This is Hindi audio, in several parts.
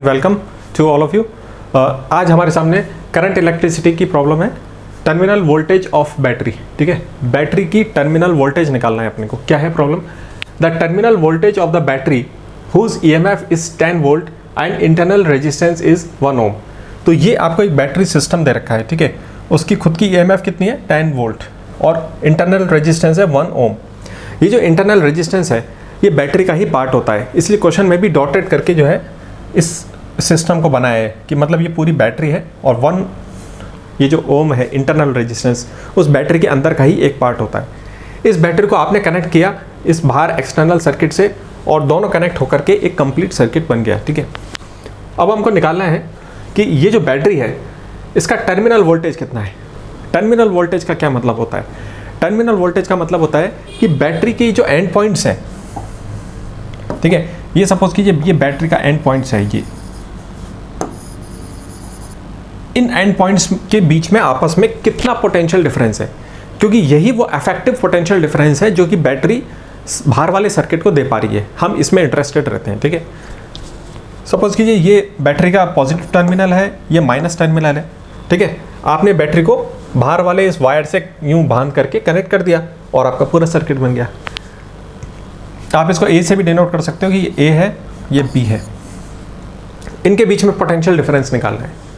Welcome to all of you. आज हमारे सामने करंट इलेक्ट्रिसिटी की प्रॉब्लम है, टर्मिनल वोल्टेज ऑफ बैटरी। ठीक है, बैटरी की टर्मिनल वोल्टेज निकालना है अपने को। क्या है problem? The terminal voltage of the battery whose EMF is 10 volt and internal resistance is 1 ohm. तो ये आपको एक बैटरी सिस्टम दे रखा है, ठीक है। उसकी खुद की ईएमएफ कितनी है? 10 वोल्ट और इंटरनल रेजिस्टेंस है 1 ओम। ये जो इंटरनल रेजिस्टेंस है ये बैटरी का ही पार्ट होता है, इसलिए क्वेश्चन में भी डॉटेड करके जो है इस सिस्टम को बनाया है कि मतलब ये पूरी बैटरी है और 1 ये जो ओम है इंटरनल रेजिस्टेंस उस बैटरी के अंदर का ही एक पार्ट होता है। इस बैटरी को आपने कनेक्ट किया इस बाहर एक्सटर्नल सर्किट से और दोनों कनेक्ट होकर के एक कंप्लीट सर्किट बन गया। ठीक है, अब हमको निकालना है कि ये जो बैटरी है इसका टर्मिनल वोल्टेज कितना है। टर्मिनल वोल्टेज का क्या मतलब होता है? टर्मिनल वोल्टेज का मतलब होता है कि बैटरी की जो एंड पॉइंट्स हैं, ठीक है, ये सपोज कीजिए ये बैटरी का एंड पॉइंट्स है, ये इन एंड पॉइंट्स के बीच में आपस में कितना पोटेंशियल डिफरेंस है, क्योंकि यही वो इफेक्टिव पोटेंशियल डिफरेंस है जो कि बैटरी बाहर वाले सर्किट को दे पा रही है। हम इसमें इंटरेस्टेड रहते हैं। ठीक है, सपोज कीजिए ये बैटरी का पॉजिटिव टर्मिनल है, ये माइनस टर्मिनल है। ठीक है, आपने बैटरी को बाहर वाले इस वायर से यूं बांध करके कनेक्ट कर दिया और आपका पूरा सर्किट बन गया। आप इसको ए से भी डिनोट कर सकते हो कि ये ए है ये बी है, इनके बीच में पोटेंशियल डिफरेंस निकालना है।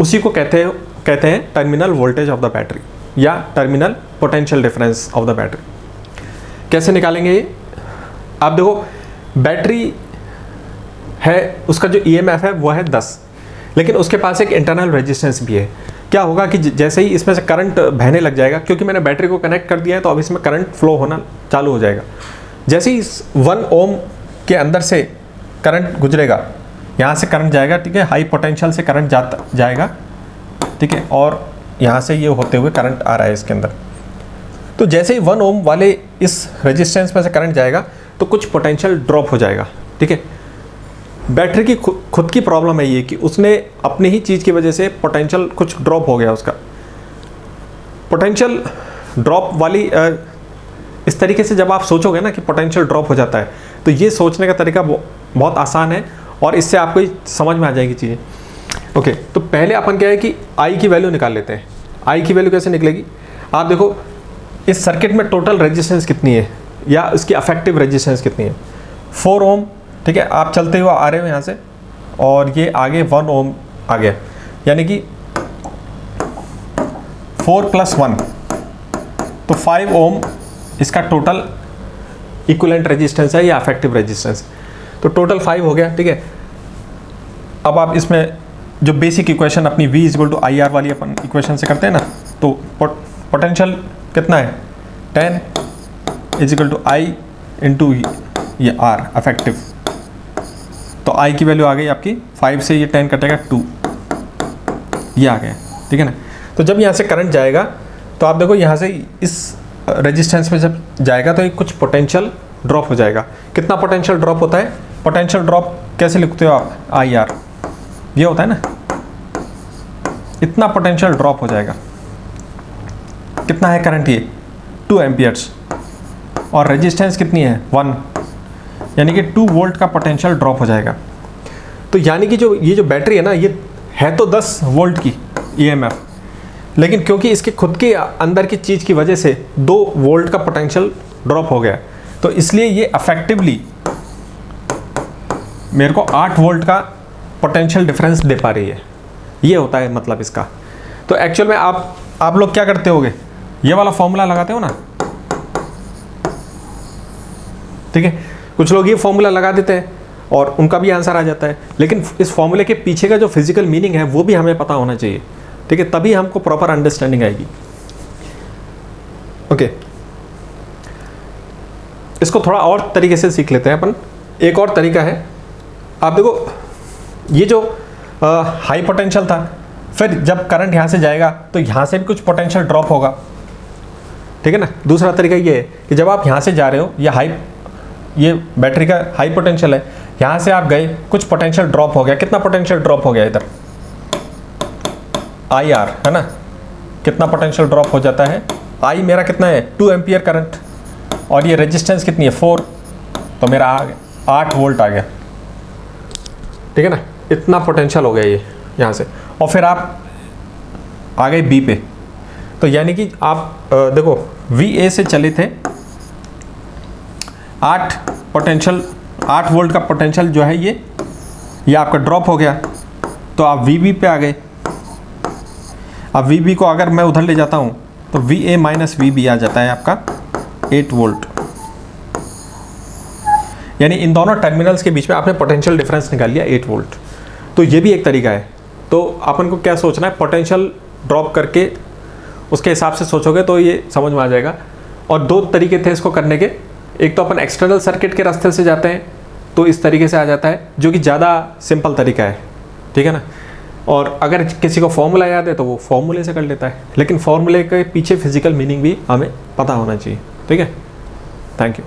उसी को कहते हैं terminal voltage of the battery या terminal potential difference of the battery. कैसे निकालेंगे ये? आप देखो बैटरी है, उसका जो ईएमएफ है वो है 10, लेकिन उसके पास एक इंटरनल रेजिस्टेंस भी है। क्या होगा कि जैसे ही इसमें से करंट बहने लग जाएगा, क्योंकि मैंने बैटरी को कनेक्ट कर दिया है तो अब इसमें करंट फ्लो होना चालू हो जाएगा। जैसे ही इस 1 ओम के अंदर से करंट गुजरेगा, यहाँ से करंट जाएगा, ठीक है, हाई पोटेंशियल से करंट जाएगा, ठीक है, और यहाँ से ये होते हुए करंट आ रहा है इसके अंदर। तो जैसे ही 1 ओम वाले इस रेजिस्टेंस में से करंट जाएगा तो कुछ पोटेंशियल ड्रॉप हो जाएगा। ठीक है, बैटरी की खुद की प्रॉब्लम है ये कि उसने अपनी ही चीज़ की वजह से पोटेंशियल कुछ ड्रॉप हो गया। उसका पोटेंशियल ड्रॉप वाली इस तरीके से जब आप सोचोगे ना कि पोटेंशियल ड्रॉप हो जाता है, तो ये सोचने का तरीका बहुत आसान है और इससे आपको समझ में आ जाएगी चीज़ें। ओके, तो पहले अपन क्या है कि आई की वैल्यू निकाल लेते हैं। आई की वैल्यू कैसे निकलेगी? आप देखो इस सर्किट में टोटल रेजिस्टेंस कितनी है या इसकी अफेक्टिव रेजिस्टेंस कितनी है? 4 ओम। ठीक है, आप चलते हुए आ रहे हो यहाँ से और ये आगे 1 ओम आ गया, यानी कि 4 + 1 तो 5 ओम इसका टोटल इक्विवेलेंट रेजिस्टेंस है या अफेक्टिव रेजिस्टेंस। तो टोटल 5 हो गया। ठीक है, अब आप इसमें जो बेसिक इक्वेशन अपनी V = IR वाली अपन इक्वेशन से करते हैं ना, तो पोटेंशियल कितना है? 10 = I × ये R अफेक्टिव। तो I की वैल्यू आ गई आपकी 5 से ये 10 कटेगा 2, ये आ गया। ठीक है ना, तो जब यहाँ से करंट जाएगा तो आप देखो यहाँ से इस रेजिस्टेंस में जब जाएगा तो एक कुछ पोटेंशियल ड्रॉप हो जाएगा। कितना पोटेंशियल ड्रॉप होता है? पोटेंशियल ड्रॉप कैसे लिखते हो आप? IR, ये होता है ना, इतना पोटेंशियल ड्रॉप हो जाएगा। कितना है करंट? ये 2 एम्पियर्स और रेजिस्टेंस कितनी है? 1, यानी कि 2 वोल्ट का पोटेंशियल ड्रॉप हो जाएगा। तो यानी कि ये जो बैटरी है ना, ये है तो 10 वोल्ट की ईएमएफ, लेकिन क्योंकि इसके खुद के अंदर की चीज़ की वजह से 2 वोल्ट का पोटेंशियल ड्रॉप हो गया, तो इसलिए ये अफेक्टिवली मेरे को 8 वोल्ट का पोटेंशियल डिफरेंस दे पा रही है। ये होता है मतलब इसका। तो एक्चुअल में आप लोग क्या करते होगे? ये वाला फॉर्मूला लगाते हो ना, ठीक है, कुछ लोग ये फॉर्मूला लगा देते हैं और उनका भी आंसर आ जाता है, लेकिन इस फॉर्मूले के पीछे का जो फिजिकल मीनिंग है वो भी हमें पता होना चाहिए। ठीक है, तभी हमको प्रॉपर अंडरस्टैंडिंग आएगी। ओके, इसको थोड़ा और तरीके से सीख लेते हैं अपन। एक और तरीका है, आप देखो ये जो हाई पोटेंशियल था, फिर जब करंट यहाँ से जाएगा तो यहाँ से भी कुछ पोटेंशियल ड्रॉप होगा। ठीक है ना, दूसरा तरीका ये है कि जब आप यहाँ से जा रहे हो, ये बैटरी का हाई पोटेंशियल है, यहाँ से आप गए, कुछ पोटेंशियल ड्रॉप हो गया। कितना पोटेंशियल ड्रॉप हो गया? इधर IR है ना, कितना पोटेंशियल ड्रॉप हो जाता है? I मेरा कितना है? 2 एम्पियर करंट, और ये रेजिस्टेंस कितनी है? 4, तो मेरा 8 वोल्ट आ गया। ठीक है ना, इतना पोटेंशियल हो गया ये यहाँ से। और फिर आप आ गए बी पे, तो यानी कि आप देखो VA से चले थे 8 वोल्ट का पोटेंशियल जो है ये आपका ड्रॉप हो गया, तो आप VB पे आ गए। अब VB को अगर मैं उधर ले जाता हूँ तो VA माइनस VB आ जाता है आपका 8 वोल्ट, यानी इन दोनों टर्मिनल्स के बीच में आपने पोटेंशियल डिफरेंस निकाल लिया 8 वोल्ट। तो ये भी एक तरीका है। तो अपन को क्या सोचना है, पोटेंशियल ड्रॉप करके उसके हिसाब से सोचोगे तो ये समझ में आ जाएगा। और 2 तरीके थे इसको करने के, एक तो अपन एक्सटर्नल सर्किट के रास्ते से जाते हैं तो इस तरीके से आ जाता है, जो कि ज़्यादा सिंपल तरीका है, ठीक है ना। और अगर किसी को फॉर्मूला याद है तो वो फॉर्मूले से कर लेता है, लेकिन फॉर्मूले के पीछे फिजिकल मीनिंग भी हमें पता होना चाहिए, ठीक है। Thank you.